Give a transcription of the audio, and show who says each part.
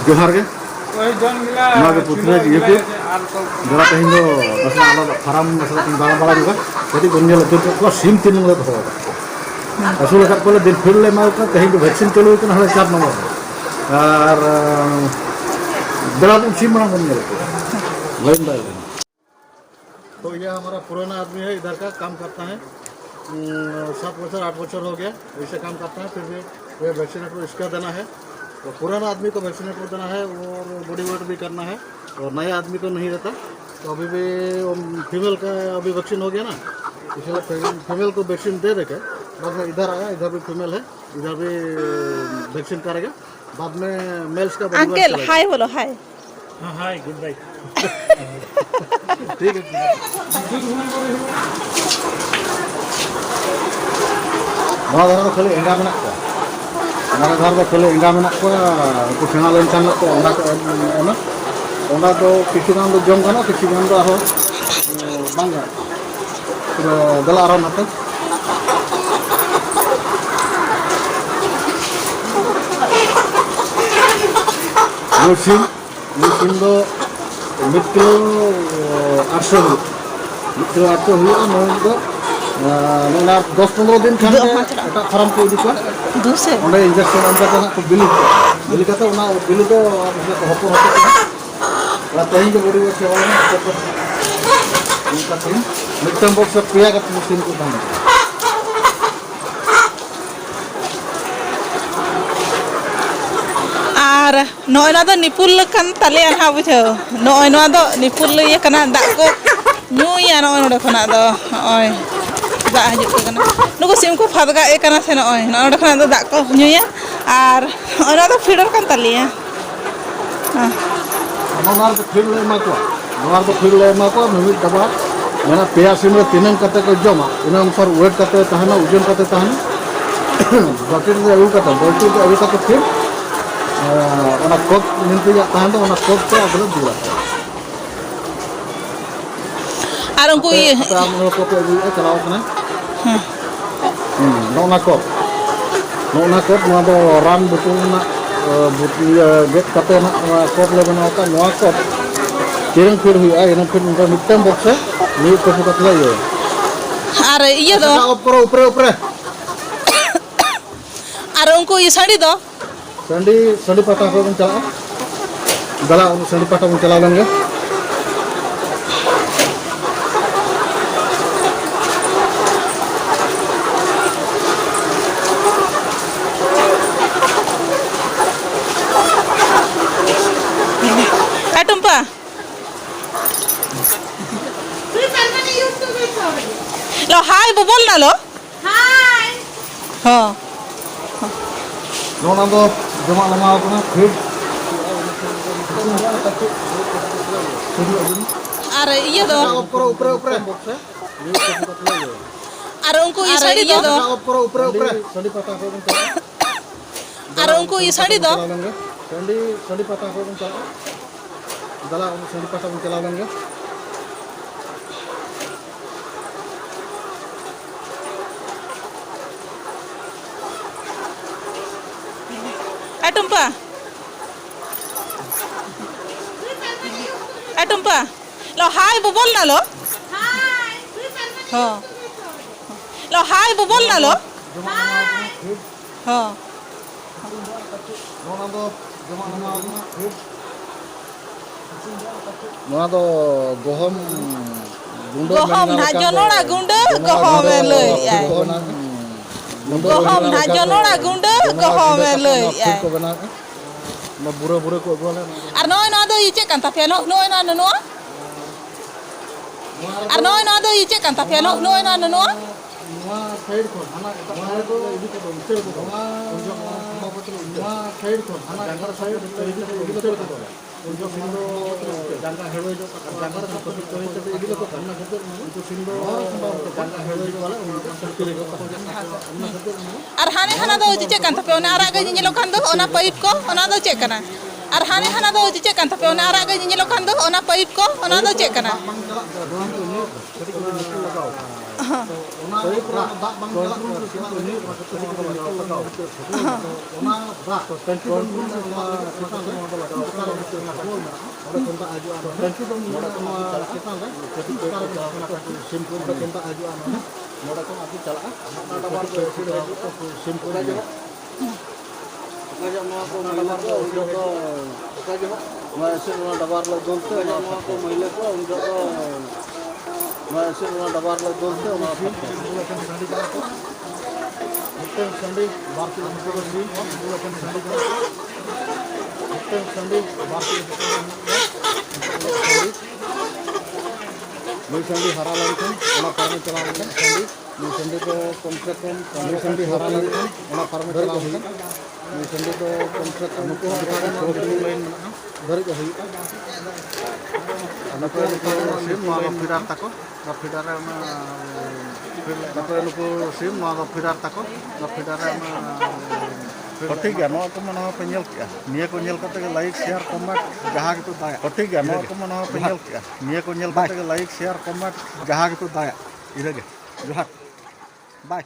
Speaker 1: जोहार के पुतले यूट्यूब जरा कहीं फार्म बाला बाला juga jadi gunjal itu को सिम 3 नंबर हो असुल kat pole din fill le mau ka कहीं वैक्सीन चालू kan hal 4 नंबर और बड़ा सिम बना gunjal लाइन बाय लाइन। तो ये हमारा पुराना आदमी है, इधर का काम करता है, 7 बछर 8 बछर हो गया वैसे काम करता है। फिर भी ये वैक्सीनेटर इसका देना है, तो पुराना आदमी को वैक्सीनेटर देना है और बॉडी वेट भी करना है, और नया आदमी को नहीं रहता। तो अभी भी फीमेल का अभी वैक्सीन हो गया ना, इसलिए फीमेल को वैक्सीन दे देके बाद में इधर आया, इधर भी फीमेल है, इधर भी वैक्सीन करेगा, बाद में मेल्स का
Speaker 2: अंकल हाय बोलो हाय।
Speaker 3: हाँ हाय गुड बाय।
Speaker 1: ठीक है धर खाली एंगा में हमारे घर में खाली एंगा में को सेना लेनखान तो किसी गान जम गाना किसी गान बांगा गला आरो नाते सिम दो मिड किलो 800 हुआ ना 10-15 दिन खान फार्म को इदी को इंजेक्शन को बिली बिली तो हपो तेज के बड़ी सेवा मिट्टन बॉक्स पेया सिम को
Speaker 2: और नॉय निपुल ताले ना बुझे नॉय निपुल दाग को नुया नॉय खुना नॉय दाग हजूना नुक सिम को फादगा से नॉय खुना दाग को नुया और फिडर कान तालिया
Speaker 1: फिर मिमिट दबा मैंने पेया सिम तीन को जमा इन अनुसार वेट ओजन बकेट अगू बल्टी अगू फिर कप मिनटी कप से अगले दूर
Speaker 2: और उनको ये
Speaker 1: कप चलाव कप रान बुतुल गेट कते कप ले बना कप किरण फिर हुआ इन फिर मिट्टन बॉक्स है कप कतला ये
Speaker 2: और ये दो
Speaker 1: ऊपर ऊपर ऊपर
Speaker 2: और उनको ये साड़ी दो
Speaker 1: संडी पाटा को बन चला गला संडी पाटा बन चला लेंगे
Speaker 2: टुम्पा लो हाय वो बोल ना लो हाय हाँ
Speaker 1: नोना दो जमा लमा अपना फिर
Speaker 2: और ये दो
Speaker 1: ऊपर ऊपर ऊपर
Speaker 2: और उनको ये साड़ी दो
Speaker 1: ऊपर ऊपर ऊपर संडी पाटा को बन चला
Speaker 2: और उनको ये साड़ी दो
Speaker 1: संडी पाटा को बन चला गला संडी पाटा बन चला लेंगे
Speaker 2: टुम्पा लो हाय वो बोल ना लो हाय हाँ लो हाय वो बोल ना लो हाँ
Speaker 1: गहम
Speaker 2: ना जनोड़ा गुंड गहम ले गहम ना जनोड़ा गुंड गहम ले
Speaker 1: बुरा बुरा को बोले
Speaker 2: और नोय ना दो इचे कांता पे नोय ना नो और नोय ना दो इचे कांता पे नोय ना नो
Speaker 1: साइड को हना को इदी को उतर को साइड को हना जंगल साइड इदी को उतर को जो सिंदो जंगा हेडो जो जंगा को इदी को करना करते जो सिंदो जंगा हेडो जो वाला उनको सर्कुलेट को
Speaker 2: और हाने हाना दो इचे कांता पे आरा गे जिन लोखान दो ओना पाइप को ओना दो चेक करना और हाने हाना दो इचे कांता पे आरा गे जिन लोखान दो ओना पाइप को ओना दो चेक करना
Speaker 1: तो ओना दाग बांग चला तो न्यू तो लगाओ ओना दाग तो control kita ajuan dan itu moda kita kan kita simpul kita ajuan moda kan aku cala ada war simpul aja aja mau aku dabar lo udah aja masih mau dabar lo dolte aja mau aku maile ko udah masih mau dabar lo dolte mau bukan sandi kara ko itu sandi barki itu sandi bukan sandi kara itu sandi barki Ini sandi hara lagi ona farm चला लगे sandi ini sandi तो कम से कम ini sandi hara lagi ona farm चला लगे ini sandi तो कम से कम को line धरि के हुई अनको सिम मा फिडार तको ना फिडार में नको सिम मा फिडार तको ना फिडार में ठीक है नवा को मना पे नेल क्या निया को नेल करते लाइक शेयर कमेंट जहां के तो दाया ठीक है नवा को मना पे नेल क्या निया को नेल करते लाइक शेयर कमेंट जहां के तो दाया इधर के जोहार बाय